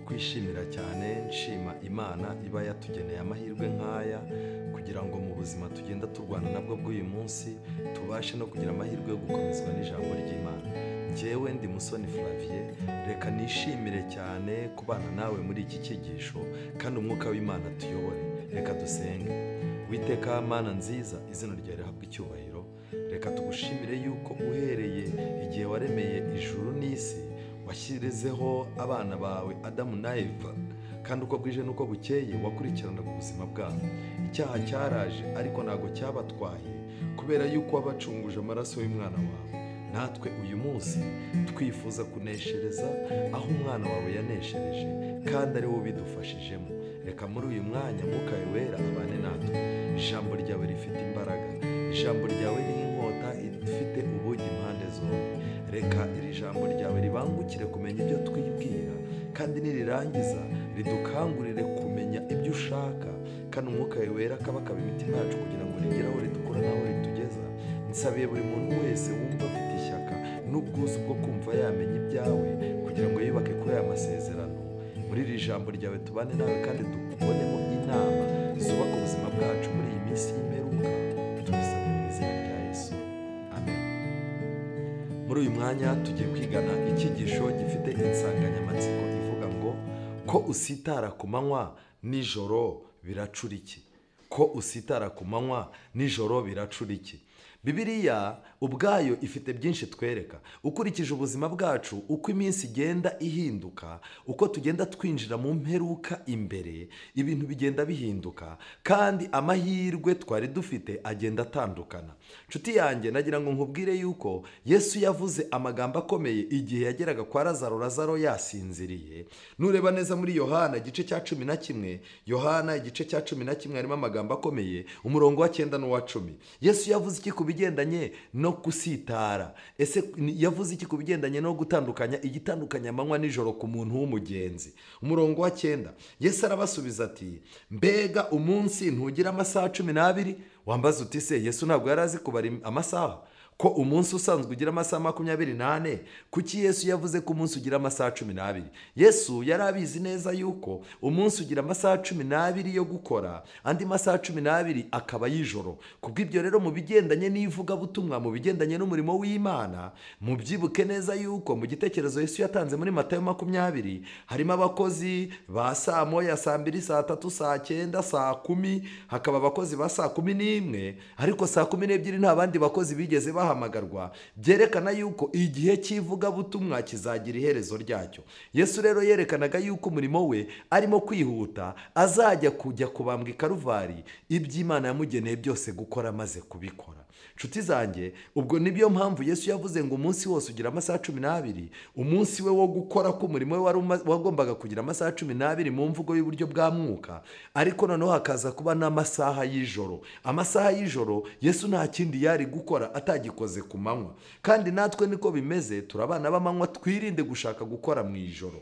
Kwishimira cyane nshima Imana iba yatugeneye amahirwe nk'aya kugira ngo mu buzima tugenda turwana nabwo bw'uyu munsi tubashe no kugira amahirwe yo gukomezwa n'ijambo ry'Imana. Njyewe ndi Musoni Flavie, reka nishimire cyane kubana nawe muri iki cyigisho kandi umwuka w'Imana tuyobore. Reka dusenge. Uwiteka Mana nziza, izina ryawe rihabwe icyubahiro. Reka tugushimire yuko uhereye igihe waremeye ijuru n'isi washyirizeho abana bawe Adamu na Eva, kandi uko bwije n'uko bukeye wakurikiranaga ubuzima bwabo. Icyaha cyaraje ariko ntabwo cyabatwaye kubera yuko wabacunguje amaraso y'umwana wawe. Natwe uyu munsi twifuza kuneshereza aho umwana wawe yaneshereje kandi ari wowe bidufashijemo. Reka muri uyu mwanya Mwuka wera abane natwe. Ijambo ryawe rifite imbaraga, ijambo ryawe ni inkota ifite ubugi impande zombi. Reka iri jambo ryawe ribangukire kumenya ibyo twibwira, kandi nirirangiza ridukangurire kumenya ibyo ushaka, kandi umwuka wera akabakaba imitima yacu kugira ngo rigere aho ridukura n'aho ritugeza. Nsabiye buri muntu wese wumva afite ishyaka n'ubwuzu bwo kumva yamenya ibyawe kugira ngo yubake kuri aya masezerano. Muri iri jambo ryawe tubane nawe kandi tubonemo inama zubaka ubuzima bwacu muri iyi minsi y'imperuka. Tubisabye mu izina rya Yesu, amen. Muri uyu mwanya tugiye kwigana icyigisho gifite insanganyamatsiko ivuga ngo ko usitara ku manywa nijoro biracura iki? Ko usitara ku manywa nijoro biracura iki? Bibiliya ubwayo ifite byinshi twereka. Ukurikije ubuzima bwacu uko iminsi igenda ihinduka, uko tugenda twinjira mu mperuka imbere, ibintu bigenda bihinduka kandi amahirwe twari dufite agenda atandukana. Nshuti yanjye, nagira ngo nkubwire yuko Yesu yavuze amagambo akomeye igihe yageraga kwa Lazaro yasinziriye. Nureba neza muri Yohana igice cya 11, Yohana igice cya 11 harimo amagambo akomeye, umurongo wa 9 n'uwa 10. Yesu yavuze iki kubigendanye no kusitara? Ese yavuze iki kubigendanye no gutandukanya igitandukanya amanywa nijoro ku muntu w'umugenzi? Umurongo wa 9, Yesu arabasubiza ati, mbega umunsi ntugira amasaha 12? Wambaza uti se Yesu ntabwo yari azi kubara amasaha? Ko umunsi usanzwe ugira amasaha 24, kuki Yesu yavuze ko umunsi ugira amasaha 12? Yesu yari abizi neza yuko umunsi ugira amasaha 12 yo gukora, andi masaha 12 akaba y'ijoro. Kubw'ibyo rero mu bigendanye n'ivugabutumwa, mu bigendanye n'umurimo w'Imana, mubyibuke neza yuko mu gitekerezo Yesu yatanze muri Matayo 20 harimo abakozi ba saa moya, saa 2, saa 3, saa 9, saa 10, hakaba abakozi ba saa 11, ariko saa 12 nta bandi bakozi bigeze bahamagarwa. Byerekana yuko igihe cy'ivugabutumwa kizagira iherezo ryacyo. Yesu rero yerekanaga yuko umurimo we arimo kwihuta, azajya kujya kubambwa i Karuvari, iby'Imana yamugeneye byose gukora maze kubikora. Nshuti zanjye, ubwo nibyo mpamvu Yesu yavuze ngo umunsi wose ugira amasaha 12. Umunsi we wo gukora ko umurimo we wagombaga kugira amasaha 12 mu mvugo y'uburyo bwa mwuka, ariko noneho hakaza kuba n'amasaha y'ijoro. Amasaha y'ijoro Yesu nta kindi yari gukora atagikoze ku manywa, kandi natwe niko bimeze. Turabana b'amanywa, twirinde gushaka gukora mu ijoro.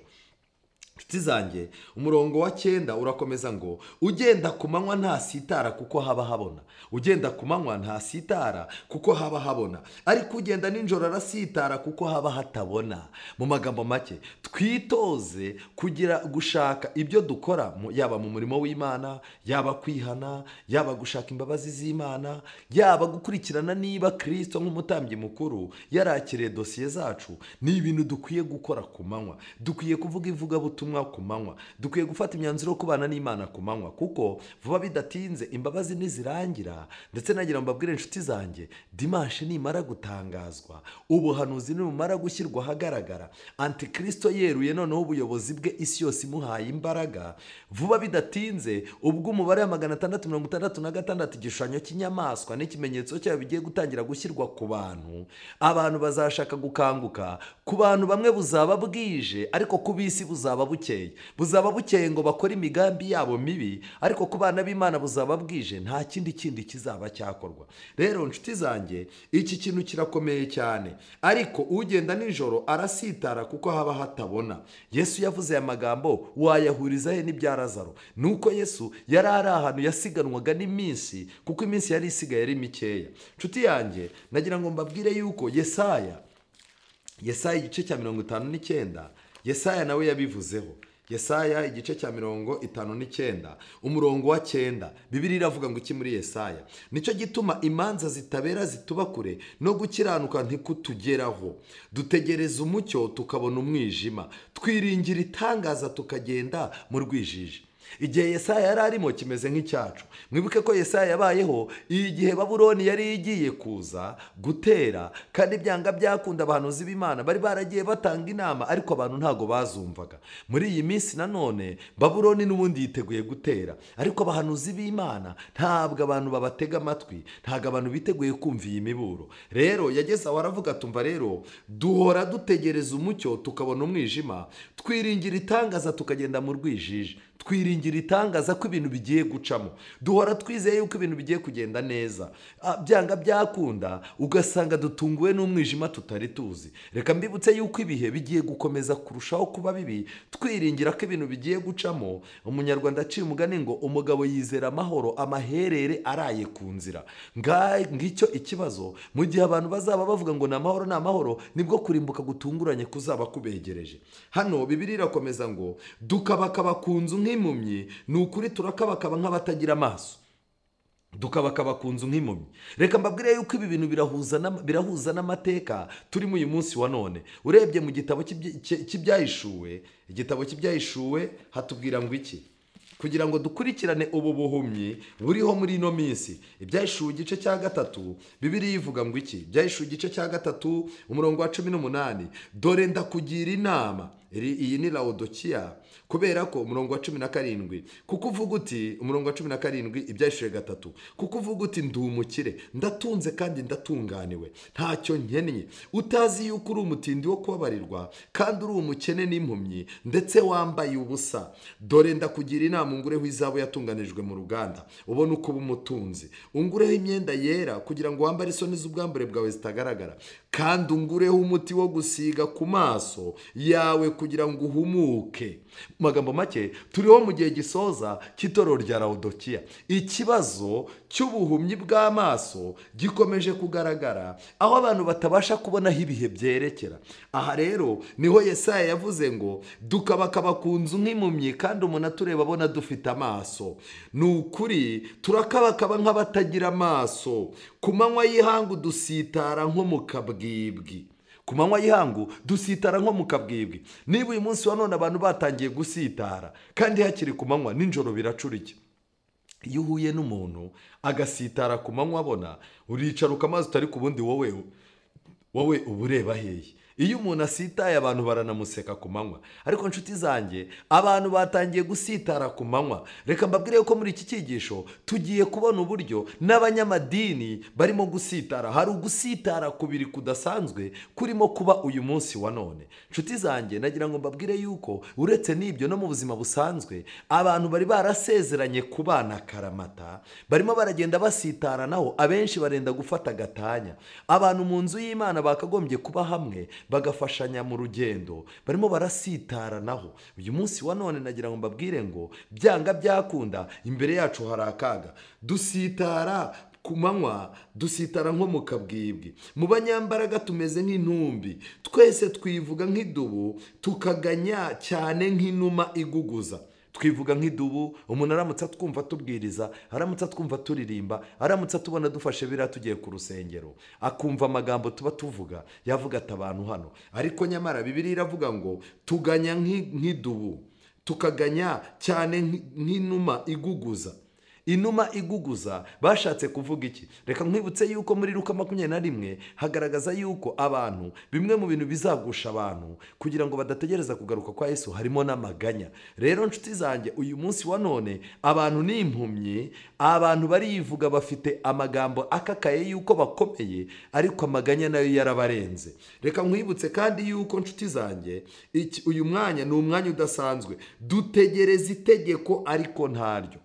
Nshuti zanjye, umurongo wa 9 urakomeza ngo ugenda ku manywa ntasitara kuko haba habona. Ugenda ku manywa ntasitara kuko haba habona, ariko ugenda ninjoro arasitara kuko haba hatabona. Mu magambo make, twitoze kugira gushaka ibyo dukora, yaba mu murimo w'Imana, yaba kwihana, yaba gushaka imbabazi z'Imana, yaba gukurikirana niba Kristo nk'umutambyi mukuru yarakiriye dosiye zacu. Ni ibintu dukwiye gukora ku manywa. Dukwiye kuvuga ivugabutumwa ku manywa. Dukwiye gufata imyanzuro yo kubana n'Imana ku manywa, kuko vuba bidatinze imbabazi nizirangira. Ndetse nagira ngo mbabwire inshuti zanjye, dimanche nimara gutangazwa, ubuhanuzi nimara gushyirwa ahagaragara, Antikristo yeruye noneho ubuyobozi bwe isi yose imuhaye imbaraga, vuba bidatinze ubwo umubare wa 666 igishushanyo cy'inyamaswa n'ikimenyetso cyayo bigiye gutangira gushyirwa ku bantu, abantu bazashaka gukanguka. Ku bantu bamwe buzaba bwije, ariko ku bisi buzaba bukeye ngo bakore imigambi yabo mibi, ariko ku bana b'Imana buzaba bwije, nta kindi kizaba cyakorwa. Rero nshuti zanjye, iki kintu kirakomeye cyane, ariko ugenda nijoro arasitara kuko haba hatabona. Yesu yavuze aya magambo, wayahuriza he n'ibya Lazaro? Nuko Yesu yari ari ahantu yasiganwaga n'iminsi, kuko iminsi yari isigaye ari mikeya. Nshuti yanjye, nagira ngo mbabwire yuko Yesaya igice cya 59, Yesaya nawe yabivuzeho. Yesaya igice cya 59 umurongo wa 9, Bibiliya iravuga ngo iki muri Yesaya? Nicyo gituma imanza zitabera zituba kure, no gukiranuka ntikutugeraho. Dutegereza umucyo tukabona umwijima, twiringira itangaza tukagenda mu rwijiji. Igihe Yesaya yari arimo kimeze nk'icyacu. Mwibuke ko Yesaya yabayeho igihe Babuloni yari igiye kuza gutera, kandi byanga byakunda abahanuzi b'Imana bari baragiye batanga inama, ariko abantu ntago bazumvaga. Muri iyi minsi nanone Babuloni n'ubundi yiteguye gutera, ariko abahanuzi b'Imana ntabwo abantu babatega amatwi, ntabwo abantu biteguye kumva iyi miburo. Rero yageze aho aravuga, tumva rero duhora dutegereza umucyo tukabona umwijima, twiringira itangaza tukagenda mu rwijiji. Twiringira itangaza ko ibintu bigiye gucamo, duhora twizeye yuko ibintu bigiye kugenda neza. Byanga byakunda ugasanga dutunguwe n'umwijima tutari tuzi. Reka mbibutse yuko ibihe bigiye gukomeza kurushaho kuba bibi, twiringira ko ibintu bigiye gucamo. Umunyarwanda aciye umugani ngo umugabo yizera amahoro, amaherere araye ku nzira. Ngicyo ikibazo, mu gihe abantu bazaba bavuga ngo ni amahoro, nibwo kurimbuka gutunguranye kuzaba kubegereje. Hano Bibiliya irakomeza ngo dukabakaba ku nzu nk'impumyi, ni ukuri turakabakaba nk'abatagira amaso, dukabakaba ku nzu nk'impumyi. Reka mbabwire yuko ibi bintu birahuza n'amateka turimo uyu munsi wa none. Urebye mu gitabo cy'ibyahishuwe, igitabo cy'ibyahishuwe hatubwira ngo iki? Kugira ngo dukurikirane ubu buhumyi buriho muri ino minsi. Ibyahishuwe igice cya 3, Bibiliya ivuga ngo iki? Ibyahishuwe igice cya 3 umurongo wa 18, dore ndakugira inama. Iyi ni Laodikiya, kubera ko umurongo wa 17, kuko uvuga uti, umurongo wa 17 Ibyahishuwe 3, kuko uvuga uti ndi umukire, ndatunze kandi ndatunganiwe, ntacyo nkennye, utazi yuko uri umutindi wo kubabarirwa, kandi uri umukene n'impumyi, ndetse wambaye ubusa. Dore ndakugira inama, ungureho izahabu yatunganijwe mu ruganda, ubone uko uba umutunzi. Ungureho imyenda yera, kugira ngo wambare isoni z'ubwambure bwawe zitagaragara, kandi ungureho umuti wo gusiga ku maso yawe kugira ngo uhumuke. Mu magambo make, turiho mu gihe gisoza cy'itorero rya Laodikiya. Ikibazo cy'ubuhumyi bw'amaso gikomeje kugaragara, aho abantu batabasha kubona aho ibihe byerekera. Aha rero niho Yesaya yavuze ngo dukabakaba ku nzu nk'impumyi, kandi umuntu atureba abona dufite amaso. Ni ukuri turakabakaba nk'abatagira amaso, ku manywa y'ihangu dusitara nko mu kabwibwi. Ku manywa y'ihangu dusitara nko mu kabwibwi. Niba uyu munsi wa none abantu batangiye gusitara kandi hakiri ku manywa, nijoro biracurike. Iyo uhuye n'umuntu agasitara ku manywa abona, uricara ukamazi utari ku bundi wowe uba ureba hehe? Iyo umuntu asitaye abantu baranamuseka ku manywa. Ariko nshuti zanjye, abantu batangiye gusitara ku manywa. Reka mbabwire ko muri iki cyigisho tugiye kubona uburyo n'abanyamadini barimo gusitara. Hari ugusitara kubiri kudasanzwe kurimo kuba uyu munsi wa none. Nshuti zanjye, nagira ngo mbabwire yuko uretse n'ibyo, no mu buzima busanzwe abantu bari barasezeranye kubana karamata barimo baragenda basitara, naho abenshi barenda gufata gatanya. Abantu mu nzu y'Imana bakagombye kuba hamwe bagafashanya mu rugendo, barimo barasitara naho. Uyu munsi wa none nagira ngo mbabwire ngo byanga byakunda, imbere yacu hari akaga. Dusitara ku manywa, dusitara nko mu kabwibwi. Mu banyambaraga tumeze nk'intumbi, twese twivuga nk'idubu, tukaganya cyane nk'inuma iguguza. Twivuga nk'idubu. Umuntu aramutse twumva tubwiriza, aramutse twumva turirimba, aramutse tubona dufashe biriya tugiye ku rusengero, akumva amagambo tuba tuvuga, yavuga ati abantu hano. Ariko nyamara Bibiliya iravuga ngo tuganya nk'idubu, tukaganya cyane nk'inuma iguguza. inuma iguguza bashatse kuvuga iki? Reka nkwibutse yuko muri Luka 21 hagaragaza yuko abantu, bimwe mu bintu bizagusha abantu kugira ngo badategereza kugaruka kwa Yesu harimo n'amaganya. Rero nshuti zanjye, uyu munsi wa none abantu ni impumyi, abantu barivuga bafite amagambo akakaye yuko bakomeye, ariko amaganya nayo yarabarenze. Reka nkwibutse kandi yuko nshuti zanjye, uyu mwanya ni umwanya udasanzwe. Dutegereza itegeko ariko ntaryo.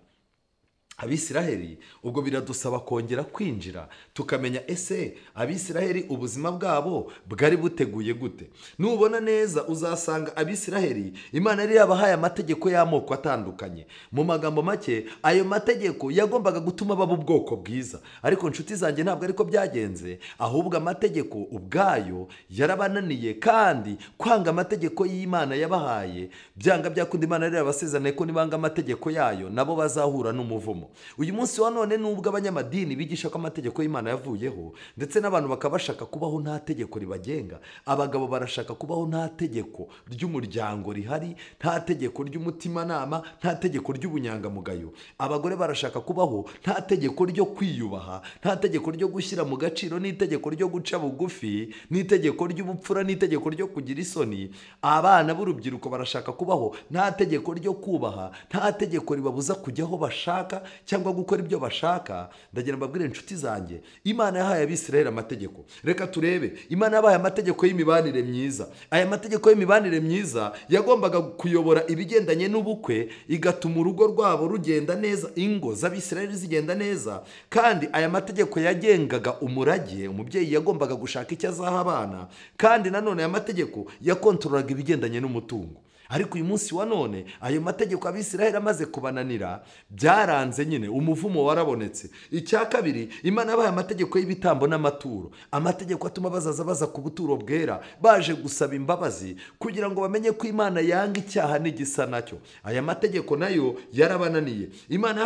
Abisiraheli ubwo biradusaba kongera kwinjira tukamenya ese Abisiraheli ubuzima bwabo bwari buteguye gute. Nubona neza uzasanga Abisiraheli Imana yari yabahaye amategeko y'amoko atandukanye. Mu magambo make, ayo mategeko yagombaga gutuma baba ubwoko bwiza, ariko nshuti zanjye ntabwo ariko byagenze. Ahubwo amategeko ubwayo yarabananiye, kandi kwanga amategeko y'Imana yabahaye byanga byakunda Imana yari yabasezeraniye ko nibanga amategeko yayo nabo bazahura n'umuvumo. Uyu munsi wa none nubwo abanyamadini bigisha ko amategeko y'Imana yavuyeho, ndetse n'abantu bakaba bashaka kubaho nta tegeko ribagenga. Abagabo barashaka kubaho nta tegeko ry'umuryango rihari, nta tegeko ry'umutimanama, nta tegeko ry'ubunyangamugayo. Abagore barashaka kubaho nta tegeko ryo kwiyubaha, nta tegeko ryo gushyira mu gaciro, n'itegeko ryo guca bugufi, n'itegeko ry'ubupfura, n'itegeko ryo kugira isoni. Abana b'urubyiruko barashaka kubaho nta tegeko ryo kubaha, nta tegeko ribabuza kujya aho bashaka cyangwa gukora ibyo bashaka. Ndagira mbabwire inshuti zanjye, Imana yahaye Abisiraheli amategeko. Reka turebe, Imana yabaye amategeko y'imibanire myiza. Aya mategeko y'imibanire myiza yagombaga kuyobora ibigendanye n'ubukwe, igatuma urugo rwabo rugenda neza, ingo z'Abisiraheli zigenda neza. Kandi aya mategeko yagengaga umurage, umubyeyi yagombaga gushaka icyo azaha abana, kandi nanone aya mategeko yakontorolaga ibigendanye n'umutungo. Ariko uyu munsi wa none ayo mategeko Abisiraheli amaze kubananira, byaranze nyine, umuvumo warabonetse. Icya kabiri, Imana yabahaye amategeko y'ibitambo n'amaturo, amategeko atuma baza ku buturo bwera baje gusaba imbabazi, kugira ngo bamenye ko Imana yanga icyaha n'igisa nacyo. Aya mategeko nayo yarabananiye. Imana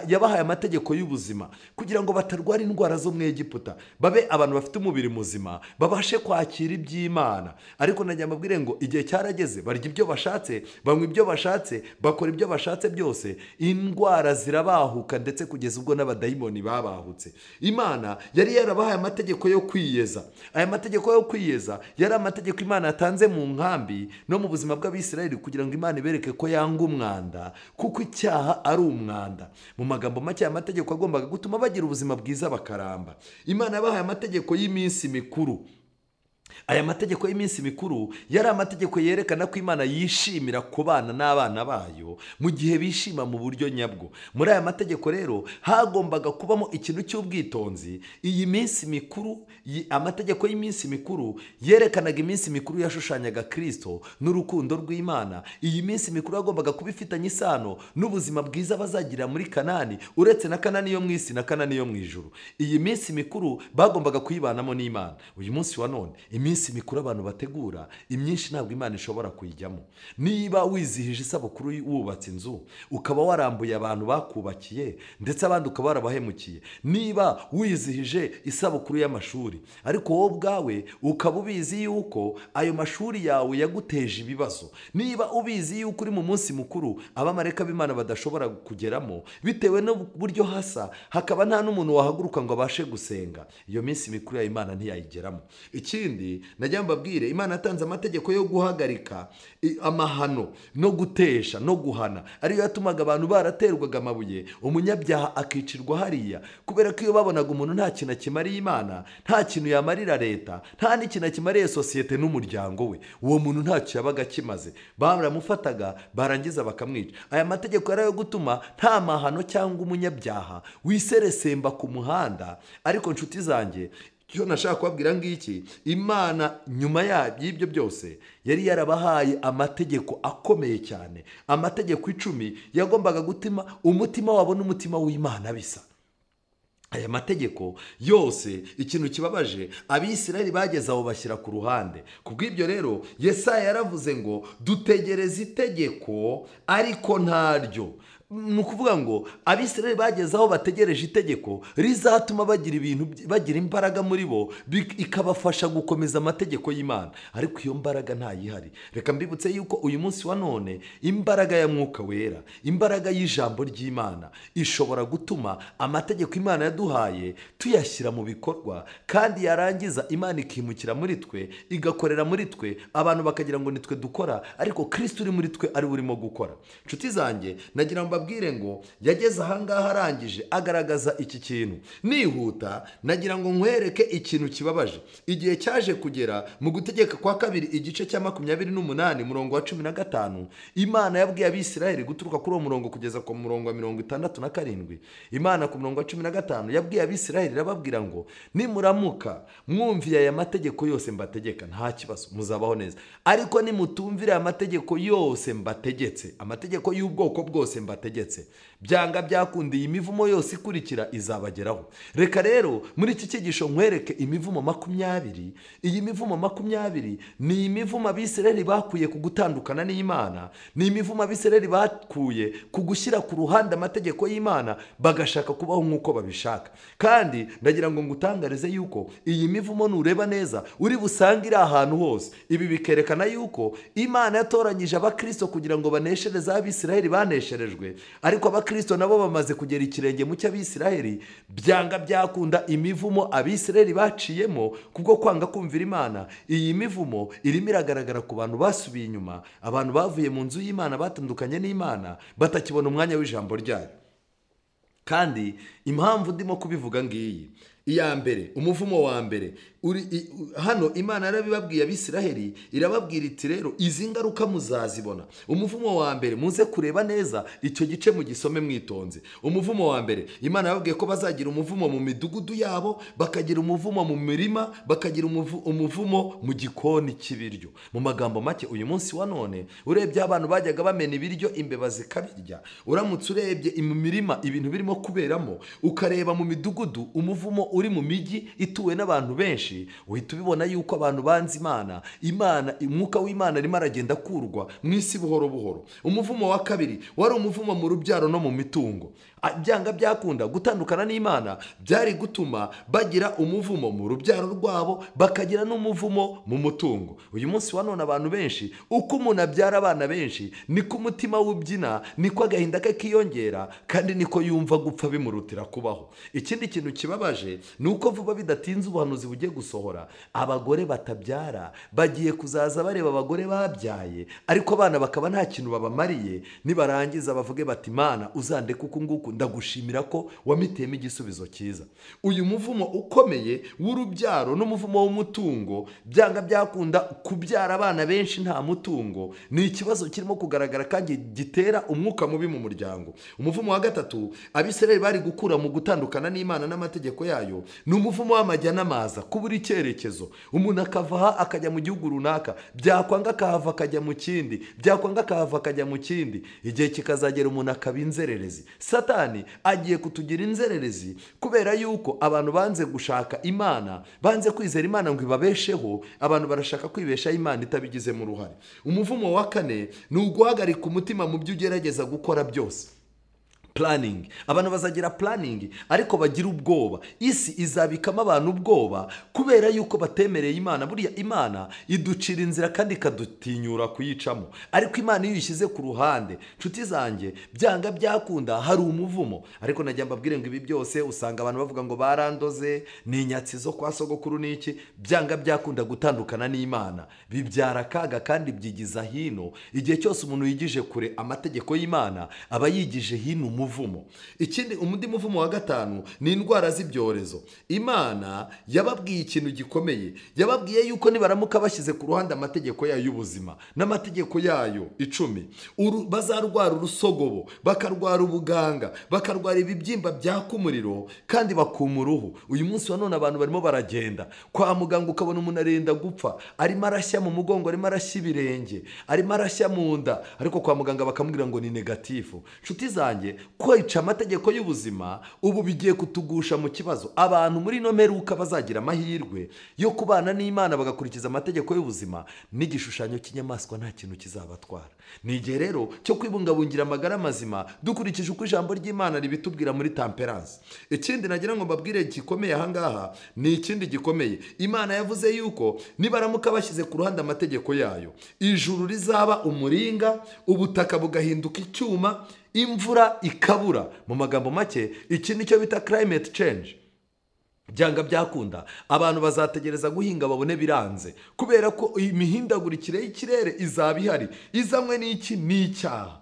yabahaye amategeko y'ubuzima kugira ngo batarwara indwara zo mu Egiputa, babe abantu bafite umubiri muzima, babashe kwakira iby'Imana. Ariko najya mbabwire ngo igihe cyarageze, barya ibyo bashatse, banywa ibyo bashatse, bakora ibyo bashatse byose, indwara zirabahuka, ndetse kugeza ubwo n'abadayimoni babahutse. Imana yari yarabahaye amategeko yo kwiyeza. Aya mategeko yo kwiyeza yari amategeko Imana yatanze mu nkambi no mu buzima bw'Abisiraheli, kugira ngo Imana ibereke ko yanga umwanda, kuko icyaha ari umwanda. Mu magambo make, aya mategeko agombaga gutuma bagira ubuzima bwiza bakaramba. Imana yabahaye amategeko y'iminsi mikuru. Aya mategeko y'iminsi mikuru yari amategeko yerekana ko Imana yishimira kubana n'abana bayo mu gihe bishima mu buryo nyabwo. Muri aya mategeko rero hagombaga kubamo ikintu cy'ubwitonzi. Iyi minsi mikuru, amategeko y'iminsi mikuru yerekanaga iminsi mikuru yashushanyaga Kristo n'urukundo rw'Imana. Iyi minsi mikuru yagombaga kuba ifitanye isano n'ubuzima bwiza bazagira muri Kanani, uretse na Kanani yo mu isi na Kanani yo mu ijuru. Iyi minsi mikuru bagombaga kuyibanamo n'Imana. Uyu munsi wa none iminsi mikuru abantu bategura, imyinshi ntabwo Imana ishobora kuyijyamo. Niba wizihije isabukuru wubatse inzu, ukaba warambuye abantu bakubakiye, ndetse abandi ukaba warabahemukiye. Niba wizihije isabukuru y'amashuri, ariko wowe ubwawe ukaba ubizi yuko ayo mashuri yawe yaguteje ibibazo. Niba ubizi yuko uri mu munsi mukuru abamarayika b'Imana badashobora kugeramo bitewe n'uburyo hasa, hakaba nta n'umuntu wahaguruka ngo abashe gusenga, iyo minsi mikuru ya Imana ntiyayigeramo. Ikindi najya mbabwire, Imana yatanze amategeko yo guhagarika amahano no gutesha no guhana, ariyo yatumaga abantu baraterwaga amabuye, umunyabyaha akicirwa hariya, kubera ko iyo babonaga umuntu nta kintu akimariye Imana, nta kintu yamarira leta, nta n'ikintu akimariye sosiyete n'umuryango we, uwo muntu ntacyo yabaga akimaze, baramufataga barangiza bakamwica. Aya mategeko yari ayo gutuma nta mahano cyangwa umunyabyaha wiseresemba ku muhanda. Ariko nshuti zanjye, icyo nashaka kubabwira ngiki, Imana nyuma y'ibyo byose yari yarabahaye amategeko akomeye cyane. Amategeko 10 yagombaga gutuma umutima wabo n'umutima w'Imana bisa. Aya mategeko yose, ikintu kibabaje, Abisiraheli bageze aho bashyira ku ruhande. Kubw'ibyo rero Yesaya yaravuze ngo dutegereze itegeko ariko ntaryo. ni ukuvuga ngo abisirayeli bageze aho bategereje itegeko rizatuma bagira imbaraga muri bo, ikabafasha gukomeza amategeko y'Imana, ariko iyo mbaraga ntayihari. Reka mbibutse yuko uyu munsi wa none imbaraga ya Mwuka Wera, imbaraga y'ijambo ry'Imana ishobora gutuma amategeko Imana yaduhaye tuyashyira mu bikorwa, kandi yarangiza Imana ikimukira muri twe, igakorera muri twe, abantu bakagira ngo nitwe dukora, ariko Kristo uri muri twe ari urimo gukora. Nshuti zanjye, nagira ngo mbabwire ngo yageze ahangaha arangije agaragaza iki kintu. Nihuta nagira ngo nkwereke ikintu kibabaje. Igihe cyaje kugera mu gutegeka kwa kabiri igice cya 28 murongo wa 15, Imana yabwiye abisirayeli guturuka kuri uwo murongo kugeza ku murongo wa 67. Imana ku murongo wa 15 yabwiye abisirayeli irababwira ngo nimuramuka mwumviye aya mategeko yose mbategeka nta kibazo, muzabaho neza, ariko nimutumvira aya mategeko yose mbategetse, amategeko y'ubwoko bwose mbategetse, byanga byakundiye imivumo yose ikurikira izabageraho. Reka rero muri iki cyigisho nkwereke imivumo 20. Iyi mivumo 20 ni imivumo abisirayeli bakuye ku gutandukana n'Imana, ni imivumo abisirayeli bakuye ku gushyira ku ruhande amategeko y'Imana bagashaka kubaho nk'uko babishaka. Kandi ndagira ngo ngutangarize yuko iyi mivumo nureba neza uri busange iri ahantu hose. Ibi bikerekana yuko Imana yatoranyije abakristo kugira ngo baneshereze abisirayeli banesherejwe, ariko abakristo nabo bamaze kugera ikirenge mu cy'abisirayeli, byanga byakunda imivumo abisirayeli baciyemo kubwo kwanga kumvira Imana. Iyi mivumo irimo iragaragara ku bantu basubiye inyuma, abantu bavuye mu nzu y'Imana, batandukanye n'Imana, batakibona umwanya w'ijambo ryayo. Kandi impamvu ndimo kubivuga ngiyi: iya mbere, umuvumo wa mbere hano Imana yarabibabwiye abisirayeli, irababwira iti rero izi ngaruka muzazibona. Umuvumo wa mbere muze kureba neza icyo gice mu gisome mwitonze. Umuvumo wa mbere, Imana yababwiye ko bazagira umuvumo mu midugudu yabo, bakagira umuvumo mu mirima, bakagira umuvumo mu gikoni cy'ibiryo. Mu magambo make, uyu munsi wa none urebye abantu bajyaga bamena ibiryo imbeba zikabirya, uramutse urebye mu mirima ibintu birimo kuberamo, ukareba mu midugudu umuvumo uri mu migi ituwe n'abantu benshi, uhita ubibona yuko abantu banze Imana, umwuka w'Imana arimo aragenda kurwa mu isi buhoro buhoro. Umuvumo wa kabiri wari umuvumo mu rubyaro no mu mitungo. Byanga byakunda gutandukana n'Imana byari gutuma bagira umuvumo mu rubyaro rwabo, bakagira n'umuvumo mu mutungo. Uyu munsi wa none abantu benshi, uko umuntu abyara abana benshi niko umutima w'ubyina, niko agahinda ke kiyongera, kandi niko yumva gupfa bimurutira kubaho. Ikindi kintu kibabaje ni uko vuba bidatinze ubuhanuzi bugiye gusohora, abagore batabyara bagiye kuzaza bareba abagore babyaye, ariko abana bakaba nta kintu babamariye. Nibarangiza bavuge bati Imana uzandeke uku nguku, ndagushimira ko wamitiyemo igisubizo cyiza. Uyu muvumo ukomeye w'urubyaro n'umuvumo w'umutungo, byanga byakunda kubyara abana benshi nta mutungo, ni ikibazo kirimo kugaragara kandi gitera umwuka mubi mu muryango. Umuvumo wa gatatu abisirayeli bari gukura mu gutandukana n'Imana n'amategeko yayo ni umuvumo w'amajya n'amaza, kubura icyerekezo. Umuntu akava aha akajya mu gihugu runaka, byakwanga akahava akajya mu kindi, byakwanga akahava akajya mu kindi, igihe kikazagera umuntu akaba inzererezi. Satani agiye kutugira inzererezi kubera yuko abantu banze gushaka Imana, banze kwizera Imana ngo ibabesheho. Abantu barashaka kwibeshaho Imana itabigizemo uruhare. Umuvumo wa kane ni uguhagarika umutima mu byo ugerageza gukora byose. Planning. Abantu bazagira planning ariko bagira ubwoba. Isi izabikamo abantu ubwoba kubera yuko batemereye Imana. Buriya Imana iducira inzira kandi ikadutinyura kuyicamo, ariko Imana iyo ishyize ku ruhande, nshuti zanjye, byanga byakunda hari umuvumo. Ariko najya mbabwire ngo ibi byose usanga abantu bavuga ngo barandoze, ni inyatsi zo kwa sogokuru n'iki. Byanga byakunda gutandukana n'Imana bibyara akaga kandi byigiza hino. Igihe cyose umuntu yigije kure amategeko y'Imana aba yigije hino umuvumo. Ikindi, undi muvumo wa gatanu ni indwara z'ibyorezo. Imana yababwiye ikintu gikomeye, yababwiye yuko nibaramuka bashyize ku ruhande amategeko yayo y'ubuzima n'amategeko yayo 10, bazarwara urusogobo, bakarwara ubuganga, bakarwara ibibyimba byaka umuriro kandi bakuma uruhu. Uyu munsi wa none abantu barimo baragenda kwa muganga ukabona umuntu arenda gupfa, arimo arashya mu mugongo, arimo arashya ibirenge, arimo arashya mu nda, ariko kwa muganga bakamubwira ngo ni negatifu. Nshuti zanjye, kwica amategeko y'ubuzima ubu bigiye kutugusha mu kibazo. Abantu muri ino mperuka bazagira amahirwe yo kubana n'Imana bagakurikiza amategeko y'ubuzima, n'igishushanyo cy'inyamaswa nta kintu kizabatwara. Ni igihe rero cyo kwibungabungira amagara mazima dukurikije uko ijambo ry'Imana ribitubwira muri Temperance. Ikindi nagira ngo mbabwire gikomeye ahangaha ni ikindi gikomeye. Imana yavuze yuko nibaramuka bashyize ku ruhande amategeko yayo, ijuru rizaba umuringa, ubutaka bugahinduka icyuma, imvura ikabura. Mu magambo make, iki nicyo bita climate change. Byanga byakunda abantu bazategereza guhinga babone biranze, kubera ko imihindagurikire y'ikirere izaba ihari, izamwe n'iki n'icyaha.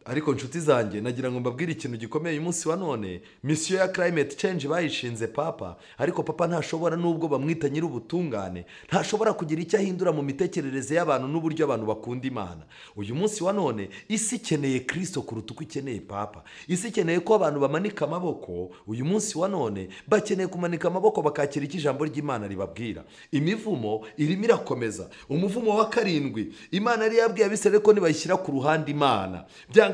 Ariko nshuti zanjye, nagira ngo mbabwire ikintu gikomeye uyu munsi wa none. Misiyo ya climate change bayishinze papa, ariko papa ntashobora, nubwo bamwita nyir'ubutungane, ntashobora kugira icyo ahindura mu mitekerereze y'abantu n'uburyo abantu bakunda Imana. Uyu munsi wa none isi ikeneye Kristo kuruta uko ikeneye papa. Isi ikeneye ko abantu bamanika amaboko. Uyu munsi wa none bakeneye kumanika amaboko bakakira icyo ijambo ry'Imana ribabwira. Imivumo irimo irakomeza. Umuvumo wa 7 Imana yari yabwiye Abisirayeli ko nibayishyira ku ruhande Imana,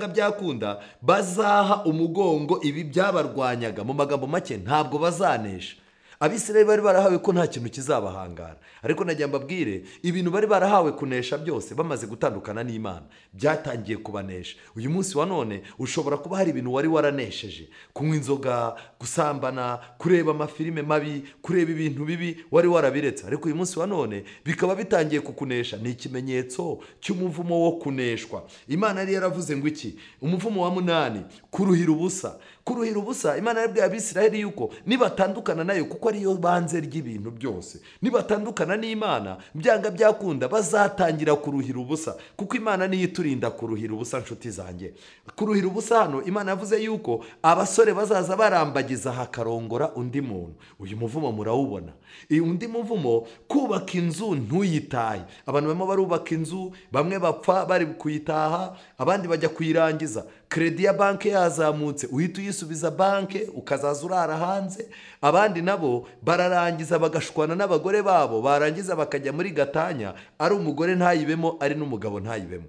byakunda bazaha umugongo ibi byabarwanyaga. Mu magambo make, ntabwo bazanesha. Abisirayeli bari barahawe ko nta kintu kizabahangara, ariko nagira mbabwire, ibintu bari barahawe kunesha byose bamaze gutandukana n'Imana byatangiye kubanesha. Uyu munsi wa none ushobora kuba hari ibintu wari waranesheje: kunywa inzoga, gusambana, kureba amafilime mabi, kureba ibintu bibi wari warabiretse, ariko uyu munsi wa none bikaba bitangiye kukunesha. Ni ikimenyetso cy'umuvumo wo kuneshwa. Imana yari yaravuze ngo iki? Umuvumo wa 8, kuruhira ubusa. Kuruhira ubusa, Imana yabwiye Abisirayeli yuko nibatandukana nayo, kuko ariyo banze ry'ibintu byose, nibatandukana n'Imana byanga byakunda bazatangira kuruhira ubusa, kuko Imana niyo iturinda kuruhira ubusa. Nshuti zanjye, kuruhira ubusa hano Imana yavuze yuko abasore bazaza barambagiza hakarongora undi muntu. Uyu muvumo murawubona. Undi muvumo, kubaka inzu ntuyitahe. Abantu bamwe barubaka inzu, bamwe bapfa bari kuyitaha, abandi bajya kuyirangiza. Kredi ya banki yazamutse, uhita uyisubiza banki ukazaza urara hanze. Abandi nabo bararangiza bagashwana n'abagore babo, barangiza bakajya muri gatanya, ari umugore ntayibemo, ari n'umugabo ntayibemo.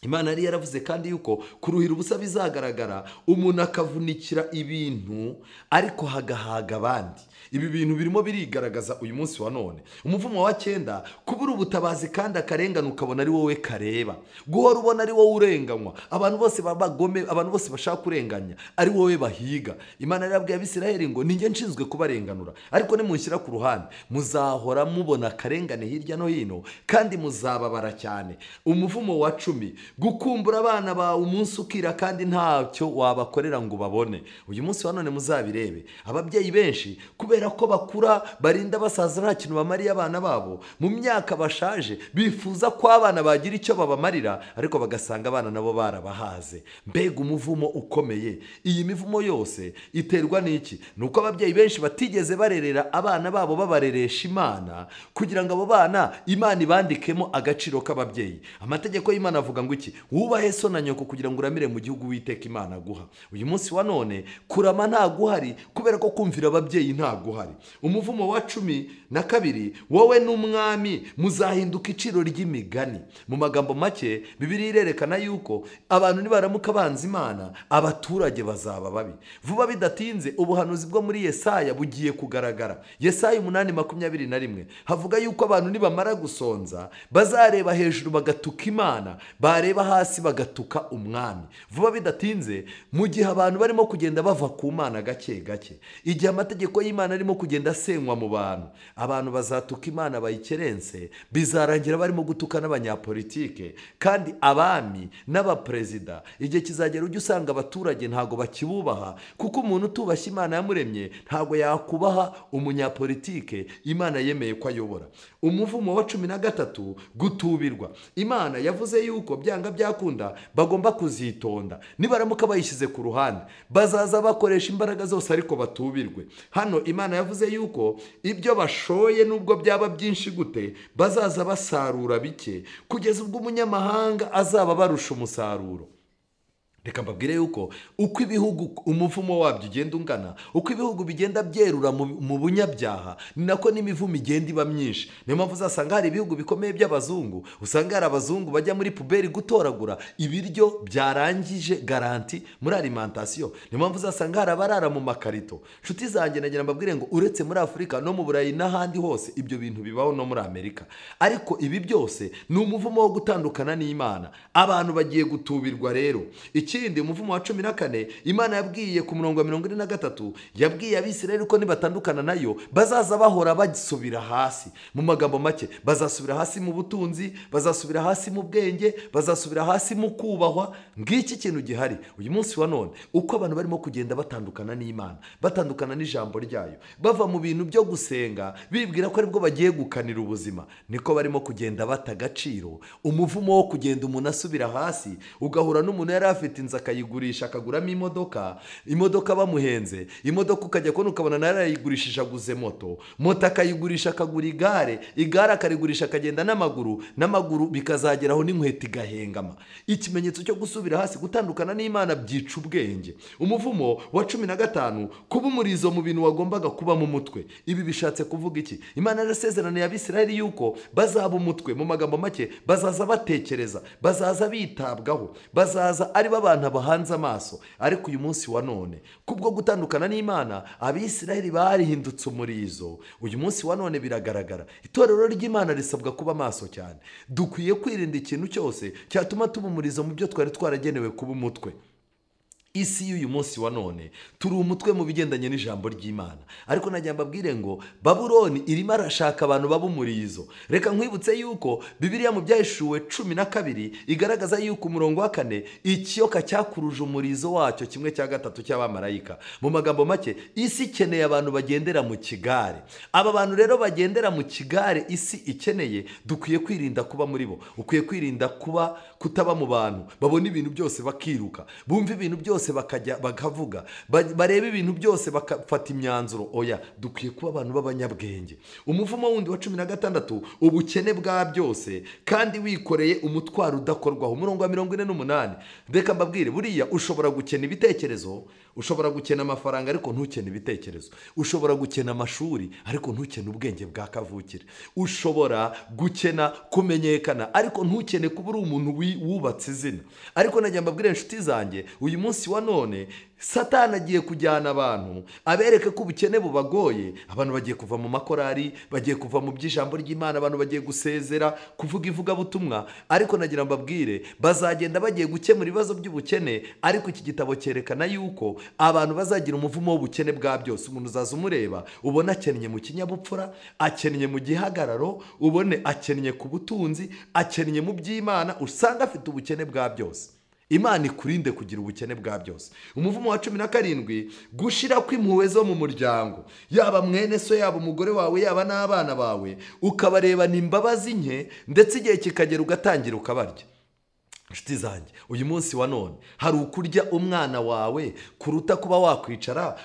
Imana yari yaravuze kandi yuko kuruhira ubusa bizagaragara, umuntu akavunikira ibintu ariko hagahaga abandi. Ibi bintu birimo birigaragaza uyu munsi wa none. Umuvumo wa 9, kubura ubutabazi kandi akarengana ukabona ari wowe kareba, guhora ubona ari wowe urenganywa, abantu bose babagome, abantu bose bashaka kurenganya ari wowe bahiga. Imana yarabwiye Abisirayeli ngo ninjye nshinzwe kubarenganura, ariko nimunshyira ku ruhande muzahora mubona akarengane hirya no hino kandi muzababara cyane. Umuvumo wa 10, gukumbura abana bawe umunsi ukira kandi ntacyo wabakorera ngo babone. Uyu munsi wa none muzabirebe, ababyeyi benshi kubera ko bakura barinda basaza nta kintu bamariye abana babo, mu myaka bashaje bifuza ko abana bagira icyo babamarira, ariko bagasanga abana nabo barabahaze. Mbega umuvumo ukomeye. Iyi mivumo yose iterwa n'iki? Nuko ababyeyi benshi batigeze barerera abana babo babareresha Imana, kugira ngo abo bana Imana ibandikemo agaciro k'ababyeyi. Amategeko y'Imana avuga ngo iki? Wubahe so na nyoko kugira ngo uramire mu gihugu Uwiteka Imana aguha. Uyu munsi wa none kurama ntaguhari, kubera ko kumvira ababyeyi ntaguhari. Umuvumo wa 12, wowe n'umwami muzahinduka iciro ry'imigani. Mu magambo make, Bibiliya irerekana yuko abantu nibaramuka banze Imana, abaturage bazaba babi. Vuba bidatinze ubuhanuzi bwo muri Yesaya bugiye kugaragara. Yesaya 8:21 havuga yuko abantu nibamara gusonza bazareba hejuru bagatuka Imana, bareba hasi bagatuka umwami. Vuba bidatinze, mu gihe abantu barimo kugenda bava ku Mana gake gake, igihe amategeko y'Imana arimo kugenda asenywa mu bantu, abantu bazatuka Imana bayikerense, bizarangira barimo gutuka n'abanyapolitike kandi abami n'abaperezida. Igihe kizagera ujye usanga abaturage ntago bakibubaha, kuko umuntu utubashye Imana yamuremye ntago yakubaha umunyapolitike Imana yemeye ko ayobora. Umuvumo wa 13, gutubirwa. Imana yavuze yuko byanga byakunda bagomba kuzitonda, nibaramuka bayishyize ku ruhande bazaza bakoresha imbaraga zose ariko batubirwe. Hano Imana yavuze yuko ibyo bashoye nubwo byaba byinshi gute bazaza basarura bike, kugeza ubwo umunyamahanga azaba barusha umusaruro. reka mbabwire yuko uko ibihugu umuvumo wabyo ugenda ungana, uko ibihugu bigenda byerura mu bunyabyaha, ni nako n'imivumo igenda iba myinshi. niyo mpamvu uzasanga hari ibihugu bikomeye by'abazungu, usanga hari abazungu bajya muri puberi gutoragura ibiryo byarangije garanti muri alimentation. niyo mpamvu uzasanga hari abarara mu makarito. nshuti zanjye, nagira mbabwire ngo uretse muri Afurika no mu Burayi n'ahandi hose ibyo bintu bibaho, no muri Amerika. ariko ibi byose ni umuvumo wo gutandukana n'Imana. abantu bagiye gutubirwa rero. ikindi, umuvumo wa 14 Imana yabwiye ku murongo wa 43, yabwiye Abisirayeli ko nibatandukana nayo bazaza bahora basubira hasi. mu magambo make, bazasubira hasi mu butunzi, bazasubira hasi mu bwenge, bazasubira hasi mu kubahwa. ngiki kintu gihari uyu munsi wa none, uko abantu barimo kugenda batandukana n'Imana, batandukana n'ijambo ryayo, bava mu bintu byo gusenga bibwira ko aribwo bagiye gukanira ubuzima, niko barimo kugenda bata agaciro umuvumo wo kugenda umuntu asubira hasi. ugahura n'umuntu yari afite inzu akayigurisha, akaguramo imodoka bamuhenze, imodoka ukajya kubona ukabona narayigurishije aguze moto akayigurisha akagura igare akarigurisha akagenda n'amaguru bikazageraho n'inkweto igahengama. ikimenyetso cyo gusubira hasi, gutandukana n'Imana, byica ubwenge. umuvumo wa 15, kuba umurizo mu bintu wagombaga kuba mu mutwe. ibi bishatse kuvuga iki? Imana yarasezeraniye Abisirayeli yuko bazaba umutwe. mu magambo make, bazaza batekereza, bazaza bitabwaho, bazaza ari abantu bahanze amaso. ariko uyu munsi wa none, kubwo gutandukana n'Imana, Abisirayeli barihindutse umurizo. uyu munsi wa none biragaragara, itorero ry'Imana risabwa kuba maso cyane. dukwiye kwirinda ikintu cyose cyatuma tuba umurizo mu byo twari twaragenewe kuba umutwe. isi y'uyu munsi wa none turi umutwe mu bigendanye n'ijambo ry'Imana, ariko najya mbabwire ngo Babuloni irimo arashaka abantu baba umurizo. reka nkwibutse yuko Bibiliya mu Byahishuwe 12 igaragaza yuko umurongo wa 4 ikiyoka cyakuruje umurizo wacyo 1/3 cy'abamarayika. mu magambo make, isi ikeneye abantu bagendera mu kigare. aba bantu rero bagendera mu kigare isi ikeneye, dukwiye kwirinda kuba muri bo. ukwiye kwirinda kutaba mu bantu babona ibintu byose bakiruka, bumva ibintu byose bakavuga, bareba ibintu byose bakafata imyanzuro. oya, dukwiye kuba abantu b'abanyabwenge. umuvumo wundi wa 16, ubukene bwa byose kandi wikoreye umutwaro udakorwaho. umurongo wa 48, reka mbabwire, buriya ushobora gukena ibitekerezo, ushobora gukena amafaranga ariko ntukene ibitekerezo, ushobora gukena amashuri ariko ntukene ubwenge bwa kavukire, ushobora gukena kumenyekana ariko ntukene kuba uri umuntu wubatse izina. ariko najya mbabwire inshuti zanjye, uyu munsi wa none Satani agiye kujyana abantu abereke ko ubukene bubagoye. abantu bagiye kuva mu makorari, bagiye kuva mu by'ijambo ry'Imana, abantu bagiye gusezera kuvuga ivugabutumwa. ariko nagira mbabwire, bazagenda bagiye gukemura ibibazo by'ubukene. ariko iki gitabo cyerekana yuko abantu bazagira umuvumo w'ubukene bwa byose. umuntu uzaza umureba ubona akennye mu kinyabupfura, akennye mu gihagararo, ubone akennye ku butunzi, akennye mu by'Imana, usanga afite ubukene bwa byose. Imana ikurinde kugira ubukene bwa byose. umuvumo wa 17, gushira kw'impuhwe zo mu muryango, yaba mwene so, yaba umugore wawe, yaba n'abana bawe, ukabarebana imbabazi nke, ndetse igihe kikagera ugatangira ukabarya. inshuti zanjye, uyu munsi wa none hari ukurya umwana wawe kuruta kuba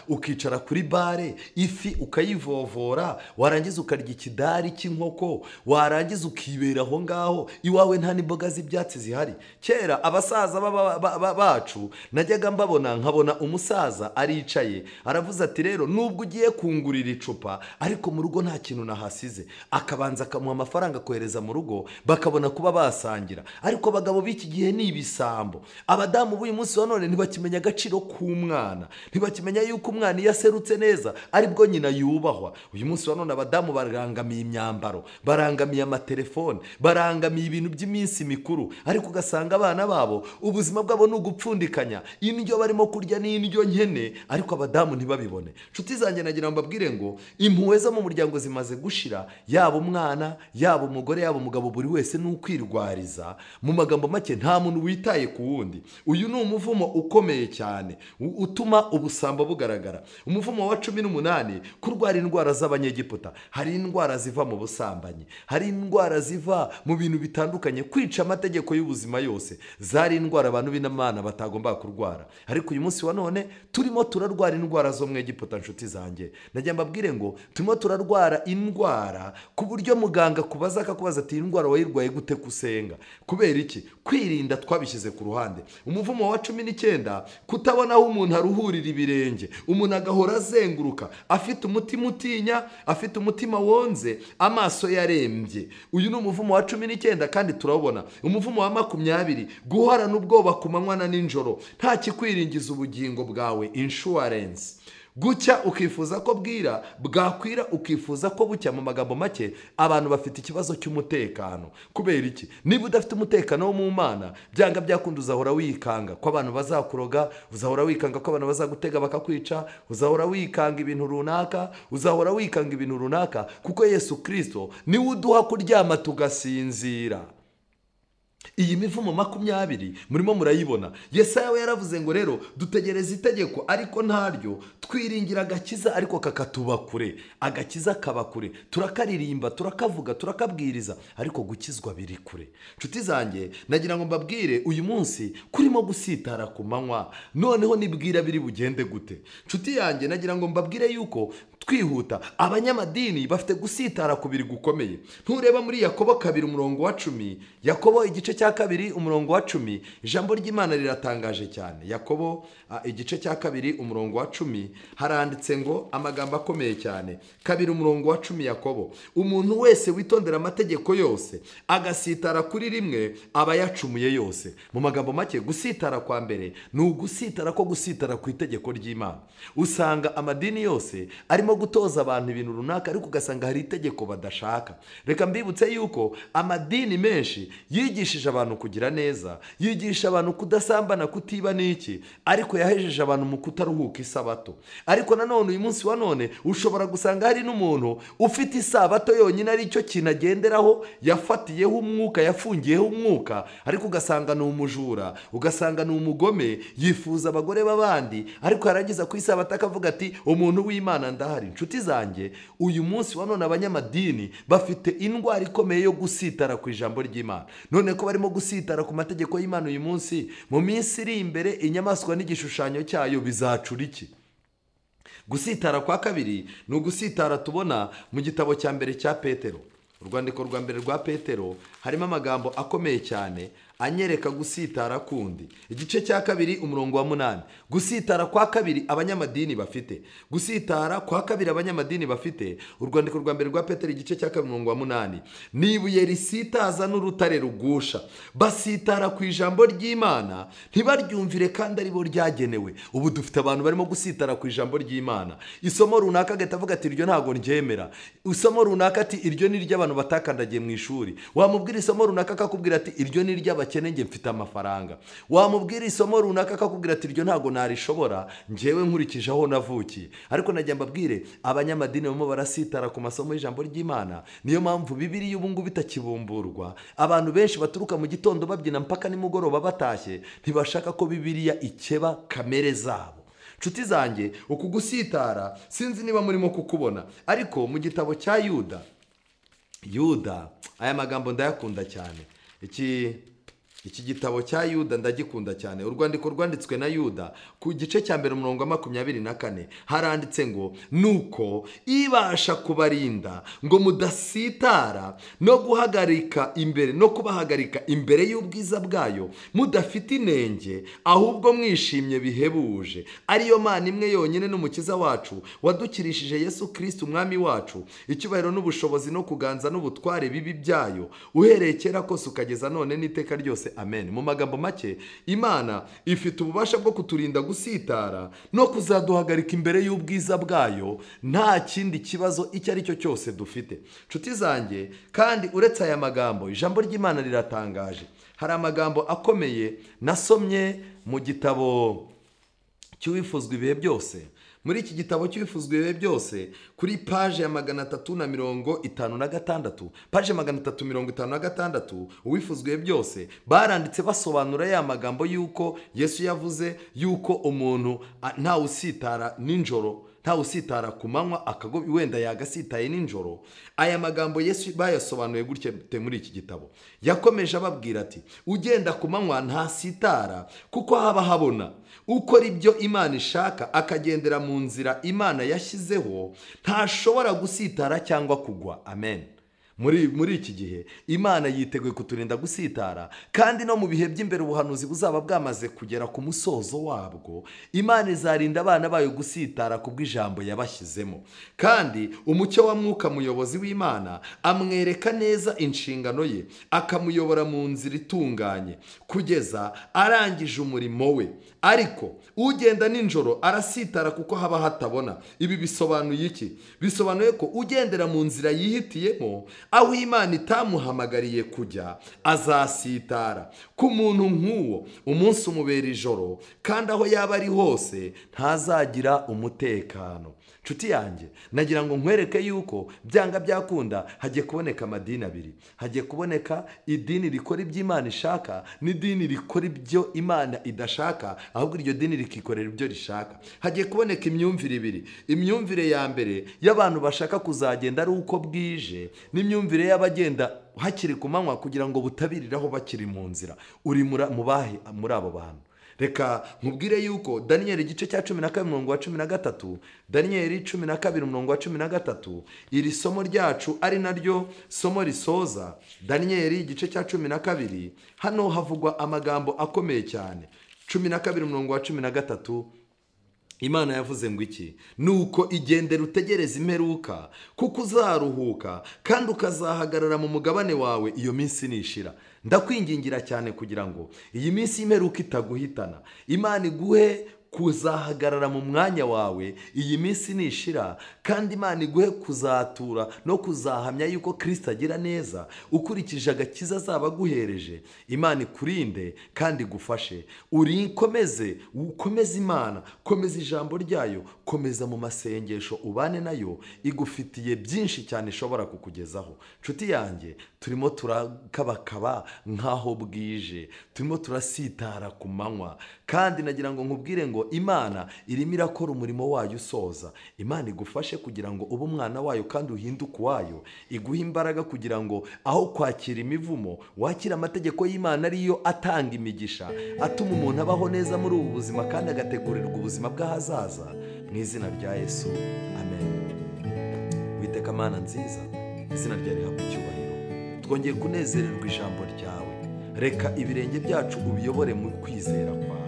ukicara kuri bare, ifi ukayivovora, warangiza ukarya ikidari cy'inkoko, warangiza ukibera aho ngaho iwawe nta n'imboga z'ibyatsi zihari. kera abasaza bacu najyaga nkabona umusaza aricaye aravuze ati, rero nubwo ugiye kungurira icupa ariko mu rugo nta kintu nahasize, akabanza akamuha amafaranga kohereza mu rugo, bakabona kuba basangira. ariko abagabo b'iki gihe ni ibisambo. abadamu b'uyu munsi wa none ntibakimenya agaciro k'umwana, ntibakimenya yuko umwana iyo aserutse neza aribwo nyina yubahwa. uyu munsi wa none abadamu barangamiye imyambaro, barangamiye amatelefone, barangamiye ibintu by'iminsi mikuru, ariko ugasanga abana babo ubuzima bwabo ni ugupfundikanya. indyo barimo kurya ni indyo nkene, ariko abadamu ntibabibone. nshuti zanjye, nagira ngo mbabwire ngo impuhwe zo mu muryango zimaze gushira, yaba umwana, yaba umugore, yaba umugabo, buri wese ni ukwirwariza. mu magambo make, nta muntu witaye ku wundi. uyu ni umuvumo ukomeye cyane utuma ubusambo bugaragara. umuvumo wa 18, kurwara indwara z'abanyegiputa. hari indwara ziva mu busambanyi, hari indwara ziva mu bintu bitandukanye, kwica amategeko y'ubuzima yose. zari indwara abantu b'Imana batagomba kurwara. ariko uyu munsi wa none turimo turarwara indwara zo mu Egiputa. nshuti zanjye, najya mbabwire ngo turimo turarwara indwara ku buryo muganga kubaza akakubaza ati, indwara wayirwaye gute kusenga? kubera iki? kwirinda kwirinda twabishyize ku ruhande. Umuvumo wa 19, kutabona aho umuntu aruhurira ibirenge, umuntu agahora azenguruka afite umutima utinya, afite umutima wonze, amaso yarembye. Uyu ni umuvumo wa 19 kandi turabona. Umuvumo wa 20, guhorana ubwoba ku manywa na nijoro, nta kikwiringiza ubugingo bwawe, insurance. Gucya ukifuza ko bwira, bwakwira ukifuza ko bucya. Mu magambo make, abantu bafite ikibazo cy'umutekano. Kubera iki? Niba udafite umutekano wo mu Mana, byanga byakunda uzahora wikanga ko abantu bazakuroga, uzahora wikanga ko abantu bazagutega bakakwica, uzahora wikanga ibintu runaka, uzahora wikanga ibintu runaka, kuko Yesu Kristo niwe uduha kuryama tugasinzira. Iyi mivumo 20 murimo murayibona. Yesaya we yaravuze ngo rero dutegereza itegeko ariko ntaryo, twiringira agakiza ariko kakatuba kure. Agakiza kaba kure, turakaririmba, turakavuga, turakabwiriza, ariko gukizwa biri kure. Nshuti zanjye, nagira ngo mbabwire uyu munsi kurimo gusitara ku manywa, noneho nibwira biri bugende gute. Nshuti yanjye, nagira ngo mbabwire yuko twihuta, abanyamadini bafite gusitara kubiri gukomeye. Ntureba muri Yakobo 2:10, Yakobo igice cya 2:10, ijambo ry'Imana riratangaje cyane. Yakobo igice cya 2:10 haranditse ngo amagambo akomeye cyane. 2:10 Yakobo, umuntu wese witondera amategeko yose agasitara kuri rimwe aba yacumuye yose. Mu magambo make, gusitara kwa mbere ni ugusitara ko gusitara ku itegeko ry'Imana. Usanga amadini yose arimo gutoza abantu ibintu runaka, ariko ugasanga hari itegeko badashaka. Reka mbibutse yuko amadini menshi yigishije abantu kugira neza, yigisha abantu kudasambana, kutiba n'iki, ariko yahejeje abantu mu kutaruhuka isabato. Ariko nanone uyu munsi wa none ushobora gusanga hari n'umuntu ufite isabato yonyine ari cyo kinagenderaho, yafatiyeho umwuka, yafungiyeho umwuka, ariko ugasanga ni umujura, ugasanga ni umugome, yifuza abagore b'abandi, ariko yarangiza ku isabato akavuga ati umuntu w'Imana ndahari. Nshuti zanjye, uyu munsi wa none abanyamadini bafite indwara ikomeye yo gusitara ku ijambo ry'Imana. None ko barimo gusitara ku mategeko y'Imana uyu munsi, mu minsi iri imbere inyamaswa n'igishushanyo cyayo bizacura iki? Gusitara kwa kabiri ni ugusitara tubona mu gitabo cya mbere cya Petero. Urwandiko rwa mbere rwa Petero harimo amagambo akomeye cyane anyereka gusitara kundi. Igice cya 2:8, gusitara kwa kabiri abanyamadini bafite. Gusitara kwa kabiri abanyamadini bafite, urwandiko rwa mbere rwa Petero igice cya 2:8, nibuye risitaza n'urutare rugusha, basitara ku ijambo ry'Imana ntibaryumvire kandi ari bo ryagenewe. Ubu dufite abantu barimo gusitara ku ijambo ry'Imana. Isomo runaka agahita avuga ati iryo ntago ndyemera. Isomo runaka ati iryo ni iry'abantu batakandagiye mu ishuri. Wamubwira isomo runaka akakubwira ati iryo ni iry'abakene, njye mfite amafaranga. Wamubwira isomo runaka akakubwira ati iryo ntago narishobora, njyewe nkurikije aho navukiye. Ariko najya mbabwire, abanyamadini bamo barasitara ku masomo y'ijambo ry'Imana. Niyo mpamvu Bibiliya ubu ngubu itakibumburwa. Abantu benshi baturuka mu gitondo babyina mpaka nimugoroba batashye, ntibashaka ko Bibiliya ikeba kamere zabo. Nshuti zanjye, uku gusitara sinzi niba murimo kukubona, ariko mu gitabo cya Yuda, aya magambo ndayakunda cyane. Iki gitabo cya Yuda ndagikunda cyane. Urwandiko rwanditswe na Yuda ku gice cya mbere 24 haranditse ngo, nuko ibasha kubarinda ngo mudasitara no guhagarika imbere no kubahagarika imbere y'ubwiza bwayo mudafite inenge, ahubwo mwishimye bihebuje, ariyo Mana imwe yonyine n'umukiza wacu, wadukirishije Yesu Kristo umwami wacu, icyubahiro n'ubushobozi no kuganza n'ubutware bibi byayo, uhereye kera kose ukageza none n'iteka ryose. Amen. Mu magambo make, Imana ifite ububasha bwo kuturinda gusitara no kuzaduhagarika imbere y'ubwiza bwayo nta kindi kibazo icyo ari cyo cyose dufite. Nshuti zanjye, kandi uretse aya magambo, ijambo ry'Imana riratangaje. Hari amagambo akomeye nasomye mu gitabo cy'uwifuzwa ibihe byose. Muri iki gitabo cy'ibifuzwe ibihe byose, kuri paje ya 356, paje 356, uwifuzwe ibihe byose baranditse basobanura ya magambo yuko Yesu yavuze yuko umuntu nta usitara ninjoro, nta usitara ku manywa akago wenda yagasitaye ninjoro. Aya magambo Yesu bayasobanuye gutya muri iki gitabo. Yakomeje ababwira ati, ugenda ku manywa nta sitara kuko haba habona. Ukora ibyo Imana ishaka akagendera mu nzira Imana yashyizeho ntashobora gusitara cyangwa kugwa. Amen. muri iki gihe Imana yiteguye kuturinda gusitara, kandi no mu bihe by'imbere ubuhanuzi buzaba bwamaze kugera ku musozo wabwo, Imana izarinda abana bayo gusitara kubw'ijambo yabashyizemo. Kandi umucyo wa Mwuka Muyobozi w'Imana amwereka neza inshingano ye, akamuyobora mu nzira itunganye kugeza arangije umurimo we. Ariko ugenda nijoro arasitara kuko haba hatabona. Ibi bisobanuye iki? Bisobanuye ko ugendera mu nzira yihitiyemo, aho Imana itamuhamagariye kujya, azasitara. Ku muntu nk'uwo umunsi umubera ijoro, kandi aho yaba ari hose ntazagira umutekano. Nshuti yanjye, nagira ngo nkwereke yuko byanga byakunda hagiye kuboneka amadini abiri. Hagiye kuboneka idini rikora ibyo Imana ishaka n'idini rikora ibyo Imana idashaka, ahubwo iryo dini rikikorera ibyo rishaka. Hagiye kuboneka imyumvire ibiri. Imyumvire ya mbere y'abantu bashaka kuzagenda ari uko bwije, n'imyumvire y'abagenda hakiri ku manywa kugira ngo butabiriraho bakiri mu nzira. Uri muri abo bantu. Reka nkubwire yuko Daniyeli igice cya 12:13, Daniyeli 12:13, iri somo ryacu ari naryo somo risoza Daniyeli igice cya 12. Hano havugwa amagambo akomeye cyane. 12:13, Imana yavuze ngo iki? Nuko igendere utegereze imperuka, kuko uzaruhuka kandi ukazahagarara mu mugabane wawe iyo minsi nishira. Ndakwingingira cyane kugira ngo iyi minsi y'imperuka itaguhitana. Imana iguhe kuzahagarara mu mwanya wawe iyi minsi nishira, kandi Imana iguhe kuzatura no kuzahamya yuko Kristo agira neza ukurikije agakiza azaba aguhereje. Imana ikurinde kandi igufashe. Ukomeze Imana, komeza ijambo ryayo, komeza mu masengesho, ubane nayo, igufitiye byinshi cyane ishobora kukugezaho. Nshuti yanjye, turimo turakabakaba nkaho bwije, turimo turasitara ku manywa, kandi nagira ngo nkubwire ngo Imana irimo irakora umurimo wayo usoza. Imana igufashe kugira ngo ube umwana wayo kandi uhinduke uwayo. Iguha imbaraga kugira ngo aho kwakira imivumo, wakira amategeko y'Imana ariyo atanga imigisha, atuma umuntu abaho neza muri ubu buzima kandi agategurirwa ubuzima bw'ahazaza. Mu izina rya Yesu, amen. Witeka Mana nziza, izina ryawe rihabwe icyubahiro. Twongeye kunezererwa ijambo ryawe. Reka ibirenge byacu ubiyobore mu kwizera kwawe,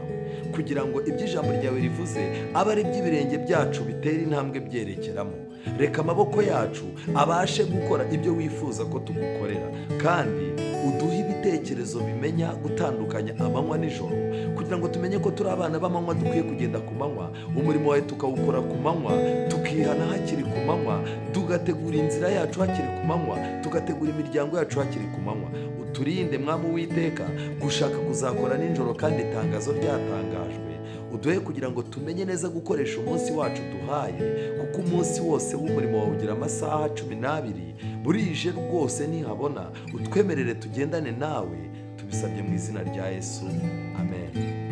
kugira ngo ibyo ijambo ryawe rivuze abe ari iby'ibirenge byacu bitera intambwe byerekeramo. Reka amaboko yacu abashe gukora ibyo wifuza ko tugukorera, kandi uduhe ibitekerezo bimenya gutandukanya amanywa n'ijoro, kugira ngo tumenye ko turi abana b'amanywa dukwiye kugenda ku manywa, umurimo wawe tukawukora ku manywa, tukihana hakiri ku manywa, tugategura inzira yacu hakiri ku manywa, tugategura imiryango yacu hakiri ku manywa. Uturinde Mwami Uwiteka gushaka kuzakora nijoro kandi itangazo ryatangajwe. Uduhe kugira ngo tumenye neza gukoresha umunsi wacu duhaye, kuko umunsi wose w'umurimo wawe ugira amasaha 12. Burije rwose nihabona, utwemerere tugendane nawe, tubisabye mu izina rya Yesu, amen.